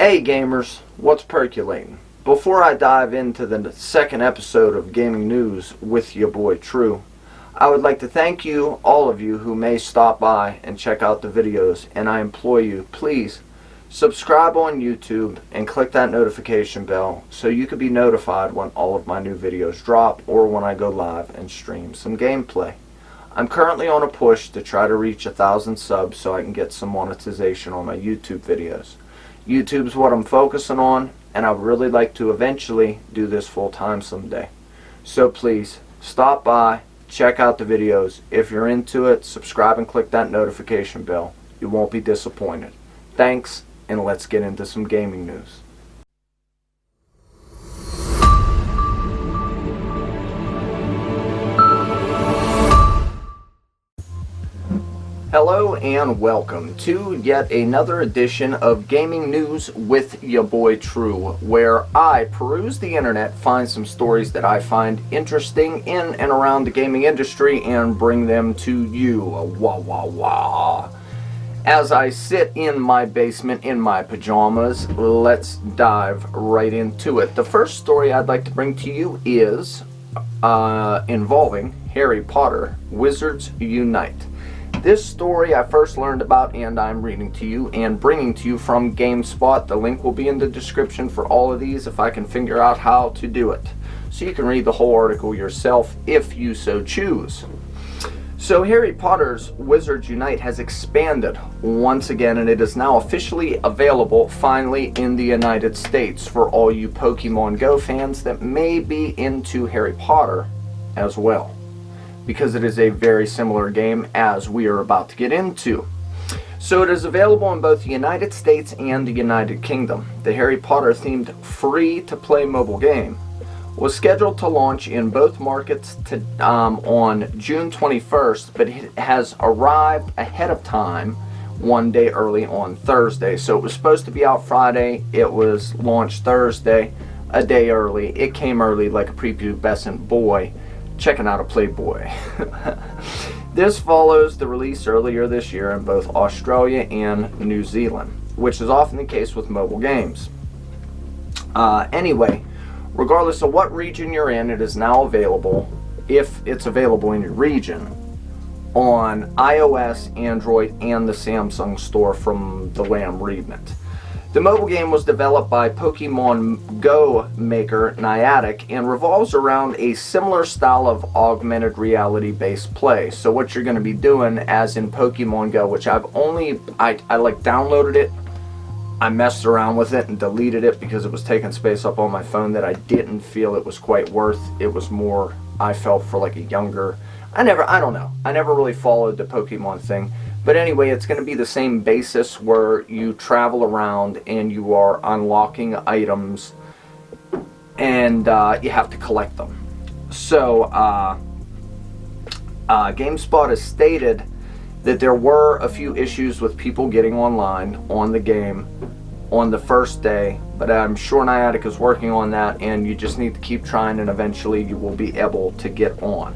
Hey gamers, what's percolating? Before I dive into the second episode of Gaming News with your boy True, I would like to thank you, all of you who may stop by and check out the videos, and I implore you, please subscribe on YouTube and click that notification bell so you can be notified when all of my new videos drop or when I go live and stream some gameplay. I'm currently on a push to try to reach 1,000 subs so I can get some monetization on my YouTube videos. YouTube's what I'm focusing on, and I would really like to eventually do this full time someday. So please, stop by, check out the videos. If you're into it, subscribe and click that notification bell. You won't be disappointed. Thanks, and let's get into some gaming news. Hello and welcome to yet another edition of Gaming News with your boy True, where I peruse the internet, find some stories that I find interesting in and around the gaming industry, and bring them to you. Wah wah wah. As I sit in my basement in my pajamas, let's dive right into it. The first story I'd like to bring to you is involving Harry Potter, Wizards Unite. This story I first learned about, and I'm reading to you and bringing to you from GameSpot. The link will be in the description for all of these if I can figure out how to do it. So you can read the whole article yourself if you so choose. So Harry Potter's Wizards Unite has expanded once again, and it is now officially available finally in the United States for all you Pokemon Go fans that may be into Harry Potter as well, because it is a very similar game as we are about to get into. So it is available in both the United States and the United Kingdom. The Harry Potter themed free-to-play mobile game was scheduled to launch in both markets on June 21st, but it has arrived ahead of time one day early on Thursday. So it was supposed to be out Friday, it was launched Thursday, a day early. It came early like a prepubescent boy checking out a Playboy. This follows the release earlier this year in both Australia and New Zealand, which is often the case with mobile games. Anyway, regardless of what region you're in, it is now available, if it's available in your region, on iOS, Android, and the Samsung store from the way I'm reading it. The mobile game was developed by Pokemon Go maker Niantic and revolves around a similar style of augmented reality based play. So what you're going to be doing, as in Pokemon Go, which I downloaded it, I messed around with it and deleted it because it was taking space up on my phone that I didn't feel it was quite worth. It was more, I felt, for like a younger, I don't know. I never really followed the Pokemon thing. But anyway, it's going to be the same basis where you travel around and you are unlocking items and you have to collect them. So GameSpot has stated that there were a few issues with people getting online on the game on the first day, but I'm sure Niantic is working on that, and you just need to keep trying, and eventually you will be able to get on.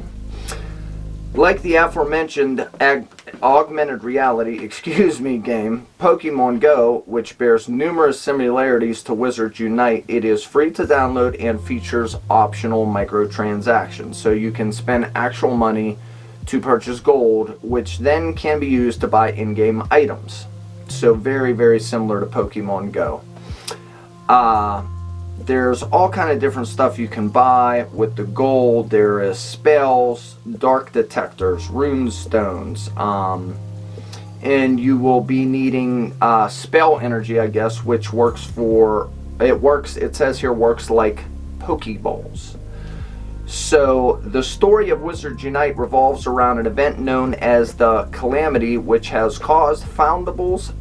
Like the aforementioned augmented reality, game, Pokemon Go, which bears numerous similarities to Wizards Unite, it is free to download and features optional microtransactions. So you can spend actual money to purchase gold, which then can be used to buy in-game items. So very, very similar to Pokemon Go. There's all kind of different stuff you can buy with the gold. There is spells, dark detectors, rune stones, and you will be needing spell energy, I guess, which works for, it says here, works like Pokeballs. So the story of Wizards Unite revolves around an event known as the Calamity, which has caused foundables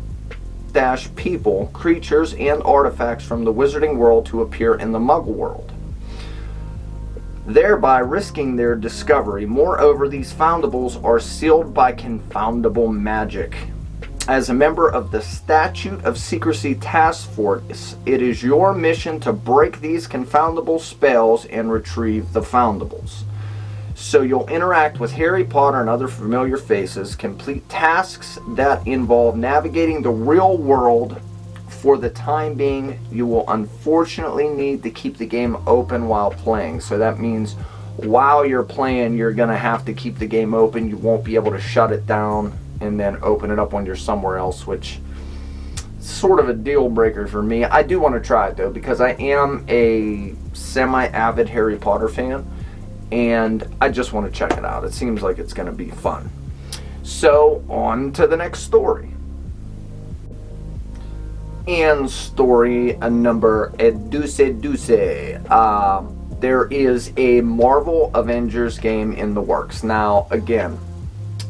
people, creatures, and artifacts from the wizarding world to appear in the Muggle world, thereby risking their discovery. Moreover, these foundables are sealed by confoundable magic. As a member of the Statute of Secrecy Task Force, it is your mission to break these confoundable spells and retrieve the foundables. So you'll interact with Harry Potter and other familiar faces, complete tasks that involve navigating the real world for the time being, you will unfortunately need to keep the game open while playing. So that means while you're playing, you're going to have to keep the game open. You won't be able to shut it down and then open it up when you're somewhere else, which is sort of a deal breaker for me. I do want to try it though, because I am a semi-avid Harry Potter fan, and I just want to check it out. It seems like it's going to be fun. So on to the next story. And story number deuce. There is a Marvel Avengers game in the works. Now, again,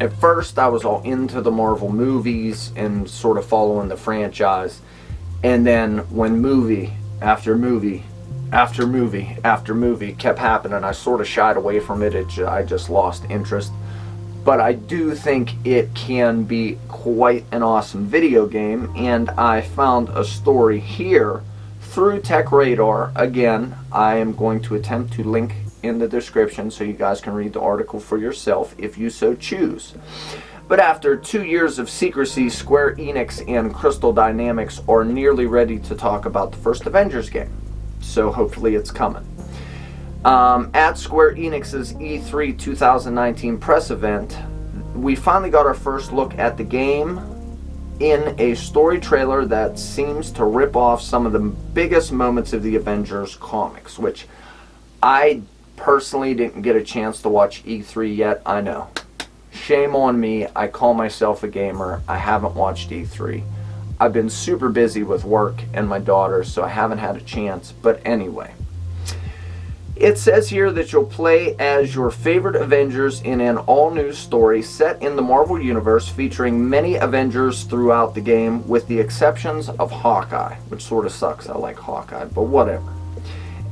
at first I was all into the Marvel movies and sort of following the franchise. And then when movie after movie after movie after movie kept happening, I sort of shied away from it. I just lost interest. But I do think it can be quite an awesome video game, and I found a story here through Tech Radar. Again, I am going to attempt to link in the description so you guys can read the article for yourself if you so choose. But after 2 years of secrecy, Square Enix and Crystal Dynamics are nearly ready to talk about the first Avengers game. So hopefully it's coming. At Square Enix's E3 2019 press event, we finally got our first look at the game in a story trailer that seems to rip off some of the biggest moments of the Avengers comics, which I personally didn't get a chance to watch E3 yet. I know. Shame on me. I call myself a gamer. I haven't watched E3. I've been super busy with work and my daughter, so I haven't had a chance. But anyway, it says here that you'll play as your favorite Avengers in an all-new story set in the Marvel Universe, featuring many Avengers throughout the game, with the exceptions of Hawkeye, which sort of sucks. I like Hawkeye, but whatever.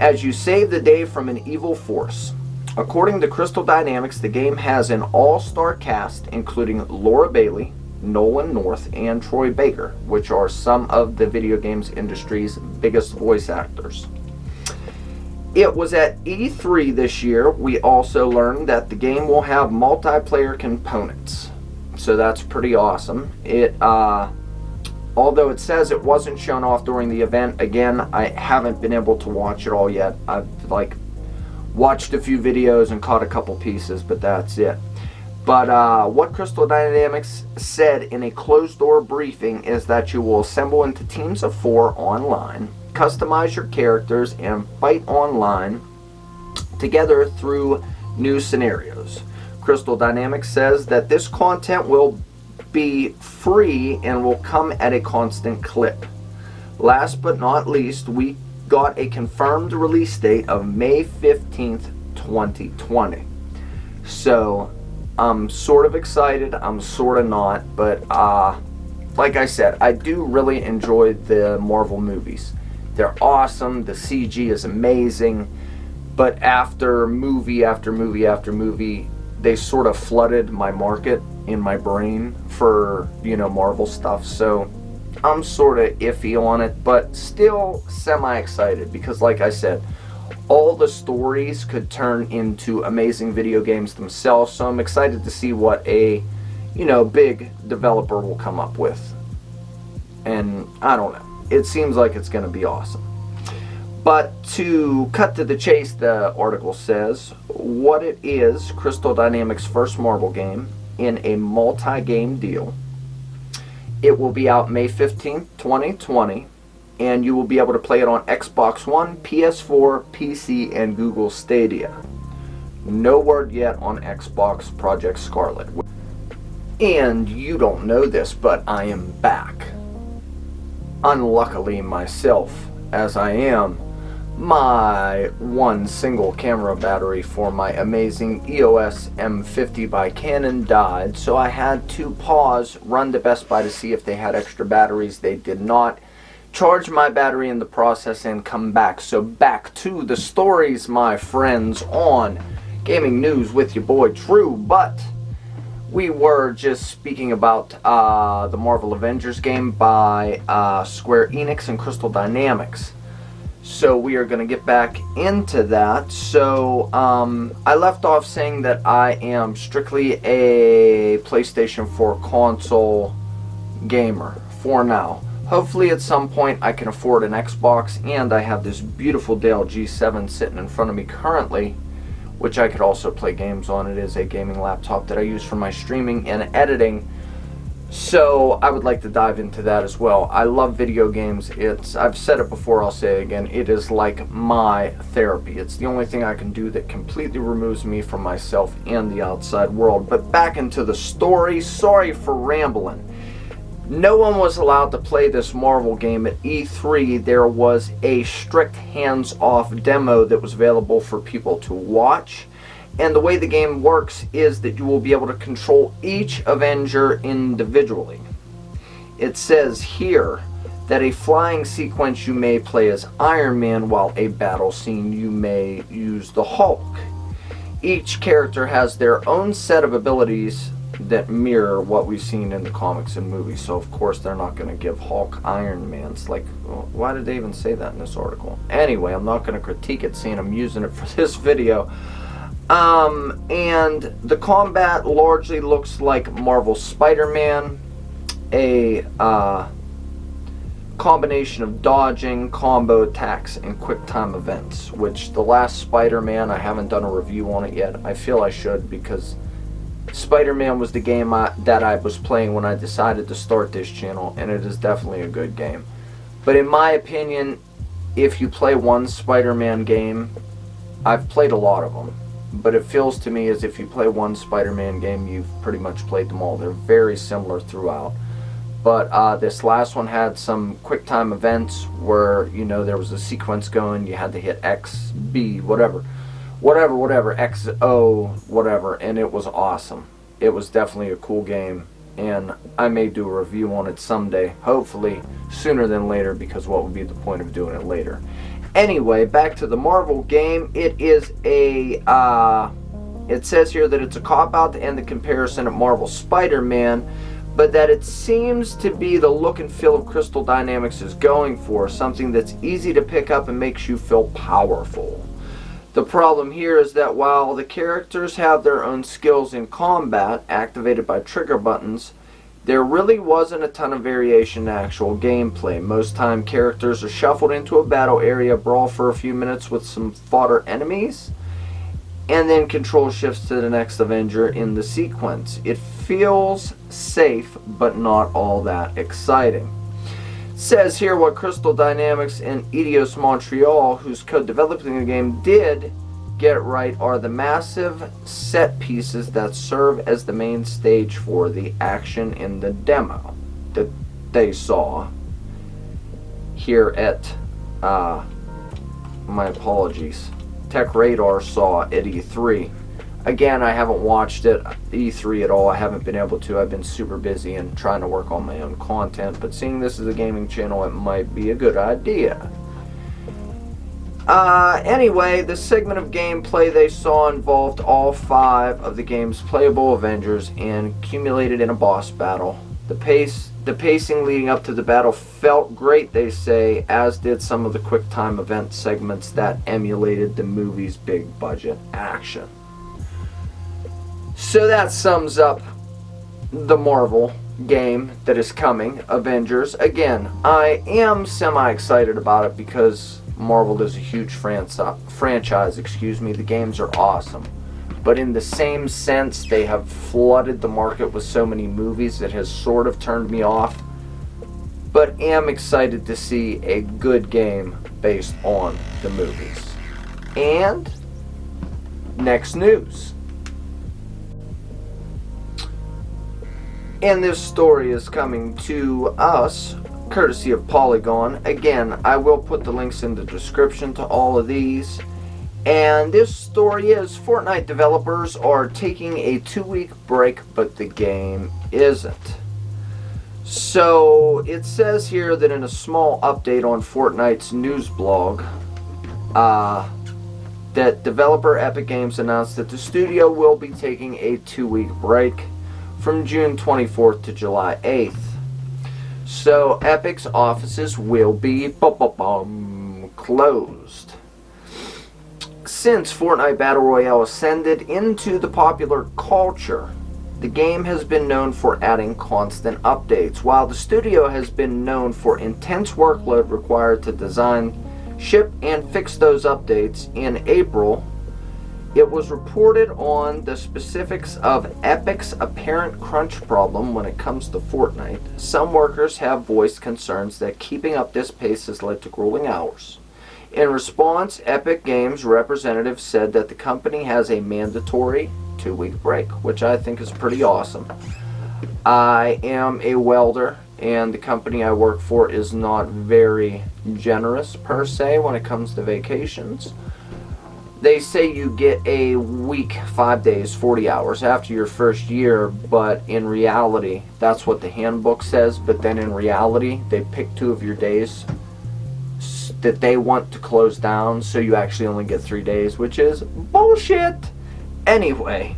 As you save the day from an evil force. According to Crystal Dynamics, the game has an all-star cast, including Laura Bailey, Nolan North, and Troy Baker, which are some of the video games industry's biggest voice actors. It was at E3 this year we also learned that the game will have multiplayer components. So that's pretty awesome. Although it says it wasn't shown off during the event, again, I haven't been able to watch it all yet. I've watched a few videos and caught a couple pieces, but that's it. But what Crystal Dynamics said in a closed-door briefing is that you will assemble into teams of 4 online, customize your characters, and fight online together through new scenarios. Crystal Dynamics says that this content will be free and will come at a constant clip. Last but not least, we got a confirmed release date of May 15th, 2020. So I'm sort of excited, I'm sort of not, but like I said, I do really enjoy the Marvel movies. They're awesome, the CG is amazing, but after movie after movie after movie, they sort of flooded my market in my brain for, Marvel stuff, so I'm sort of iffy on it, but still semi-excited, because like I said, all the stories could turn into amazing video games themselves, so I'm excited to see what a, big developer will come up with. And I don't know. It seems like it's going to be awesome. But to cut to the chase, the article says, what it is, Crystal Dynamics' first Marvel game in a multi-game deal. It will be out May 15th, 2020, and you will be able to play it on Xbox One, PS4, PC, and Google Stadia. No word yet on Xbox Project Scarlet. And you don't know this, but I am back. Unluckily myself, as I am, my one single camera battery for my amazing EOS M50 by Canon died, so I had to pause, run to Best Buy to see if they had extra batteries. They did not. Charge my battery in the process and come back. So back to the stories, my friends, on Gaming News with your boy True. But we were just speaking about the Marvel Avengers game by Square Enix and Crystal Dynamics. So we are going to get back into that. So I left off saying that I am strictly a PlayStation 4 console gamer for now. Hopefully at some point I can afford an Xbox, and I have this beautiful Dell G7 sitting in front of me currently, which I could also play games on. It is a gaming laptop that I use for my streaming and editing, so I would like to dive into that as well. I love video games. I've said it before, I'll say it again, it is like my therapy. It's the only thing I can do that completely removes me from myself and the outside world. But back into the story, sorry for rambling. No one was allowed to play this Marvel game at E3. There was a strict hands-off demo that was available for people to watch. And the way the game works is that you will be able to control each Avenger individually. It says here that a flying sequence you may play as Iron Man, while a battle scene you may use the Hulk. Each character has their own set of abilities that mirror what we've seen in the comics and movies. So of course they're not going to give Hulk Iron Man's. Like, why did they even say that in this article? Anyway, I'm not going to critique it, seeing I'm using it for this video. And the combat largely looks like Marvel Spider-Man, a combination of dodging, combo attacks, and quick time events, which the last Spider-Man, I haven't done a review on it yet. I feel I should, because Spider-Man was the game that I was playing when I decided to start this channel, and it is definitely a good game. But in my opinion, if you play one Spider-Man game, I've played a lot of them, but it feels to me as if you play one Spider-Man game, you've pretty much played them all. They're very similar throughout. But this last one had some quick time events where, you know, there was a sequence going, you had to hit X, B, whatever, X, O, whatever, and it was awesome. It was definitely a cool game, and I may do a review on it someday, hopefully sooner than later, because what would be the point of doing it later? Anyway, back to the Marvel game. It is a, it says here that it's a cop-out to end the comparison of Marvel Spider-Man, but that it seems to be the look and feel of Crystal Dynamics is going for, something that's easy to pick up and makes you feel powerful. The problem here is that while the characters have their own skills in combat, activated by trigger buttons, there really wasn't a ton of variation in actual gameplay. Most time characters are shuffled into a battle area, brawl for a few minutes with some fodder enemies, and then control shifts to the next Avenger in the sequence. It feels safe, but not all that exciting. Says here what Crystal Dynamics and Eidos Montreal, who's co-developing the game, did get right are the massive set pieces that serve as the main stage for the action in the demo that they saw here at, my apologies, Tech Radar saw at E3. Again, I haven't watched it, E3 at all. I haven't been able to. I've been super busy and trying to work on my own content. But seeing this as a gaming channel, it might be a good idea. Anyway, the segment of gameplay they saw involved all 5 of the game's playable Avengers and accumulated in a boss battle. The pacing leading up to the battle felt great, they say, as did some of the quick time event segments that emulated the movie's big budget action. So that sums up the Marvel game that is coming, Avengers. Again, I am semi-excited about it because Marvel is a huge franchise. The games are awesome. But in the same sense, they have flooded the market with so many movies that has sort of turned me off. But am excited to see a good game based on the movies. And next news. And this story is coming to us courtesy of Polygon. Again, I will put the links in the description to all of these. And this story is Fortnite developers are taking a 2-week break, but the game isn't. So it says here that in a small update on Fortnite's news blog, that developer Epic Games announced that the studio will be taking a 2-week break from June 24th to July 8th. So Epic's offices will be closed. Since Fortnite Battle Royale ascended into the popular culture, The game has been known for adding constant updates, while the studio has been known for intense workload required to design, ship, and fix those updates. In April, it was reported on the specifics of Epic's apparent crunch problem when it comes to Fortnite. Some workers have voiced concerns that keeping up this pace has led to grueling hours. In response, Epic Games representatives said that the company has a mandatory 2-week break, which I think is pretty awesome. I am a welder, and the company I work for is not very generous per se when it comes to vacations. They say you get a week, 5 days, 40 hours after your first year, but in reality, that's what the handbook says. But then in reality, they pick 2 of your days that they want to close down, so you actually only get 3 days, which is bullshit. Anyway,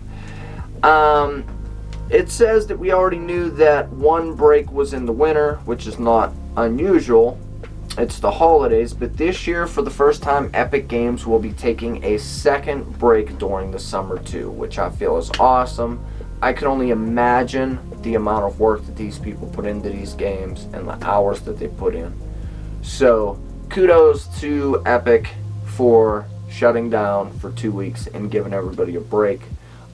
it says that we already knew that one break was in the winter, which is not unusual. It's the holidays, but this year, for the first time, Epic Games will be taking a second break during the summer too, which I feel is awesome. I can only imagine the amount of work that these people put into these games and the hours that they put in. So, kudos to Epic for shutting down for 2 weeks and giving everybody a break.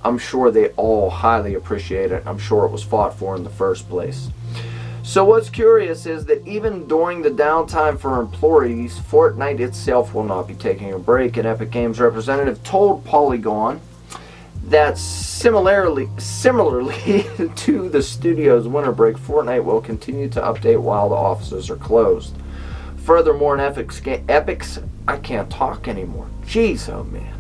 I'm sure they all highly appreciate it. I'm sure it was fought for in the first place. So what's curious is that even during the downtime for employees, Fortnite itself will not be taking a break. An Epic Games representative told Polygon that similarly to the studio's winter break, Fortnite will continue to update while the offices are closed. Furthermore, I can't talk anymore. Jeez, oh man.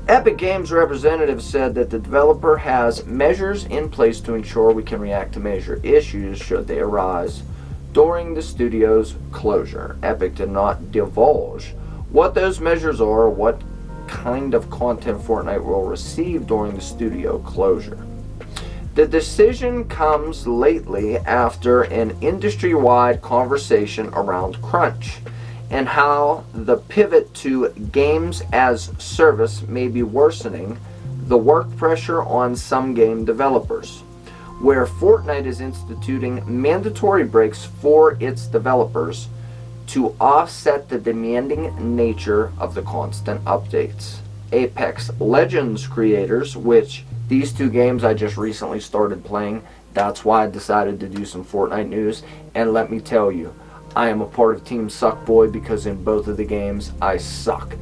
Epic Games representative said that the developer has measures in place to ensure we can react to major issues should they arise during the studio's closure. Epic did not divulge what those measures are or what kind of content Fortnite will receive during the studio closure. The decision comes lately after an industry-wide conversation around crunch and how the pivot to games as service may be worsening the work pressure on some game developers, where Fortnite is instituting mandatory breaks for its developers to offset the demanding nature of the constant updates. Apex Legends creators, which these 2 games I just recently started playing, that's why I decided to do some Fortnite news, and let me tell you, I am a part of Team Suckboy because in both of the games I suck.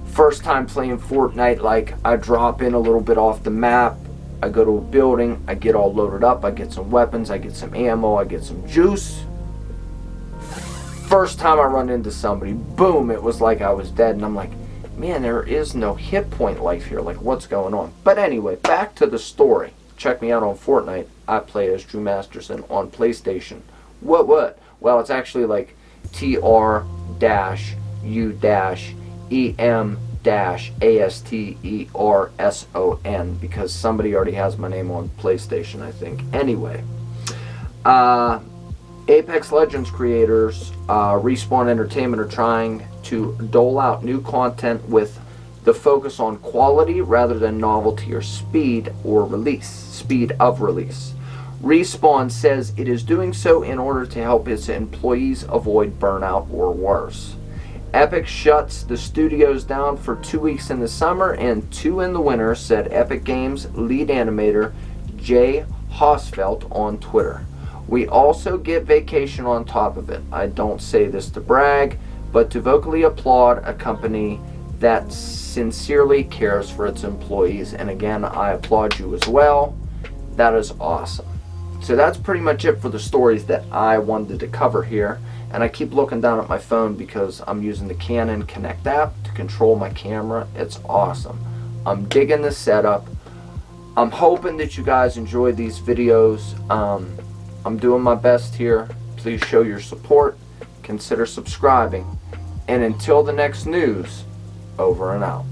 First time playing Fortnite, like, I drop in a little bit off the map, I go to a building, I get all loaded up, I get some weapons, I get some ammo, I get some juice. First time I run into somebody, boom, it was like I was dead, and I'm like, man, there is no hit point life here, like, what's going on? But anyway, back to the story. Check me out on Fortnite. I play as Drew Masterson on PlayStation. What? Well, it's actually like TR-UEM-ASTERSON because somebody already has my name on PlayStation, I think. Anyway, Apex Legends creators, Respawn Entertainment, are trying to dole out new content with the focus on quality rather than novelty or speed of release. Respawn says it is doing so in order to help its employees avoid burnout or worse. Epic shuts the studios down for 2 weeks in the summer and 2 in the winter, said Epic Games lead animator Jay Hosfeld on Twitter. We also get vacation on top of it. I don't say this to brag, but to vocally applaud a company that sincerely cares for its employees. And again, I applaud you as well. That is awesome. So that's pretty much it for the stories that I wanted to cover here. And I keep looking down at my phone because I'm using the Canon Connect app to control my camera. It's awesome. I'm digging the setup. I'm hoping that you guys enjoy these videos. I'm doing my best here. Please show your support. Consider subscribing. And until the next news, over and out.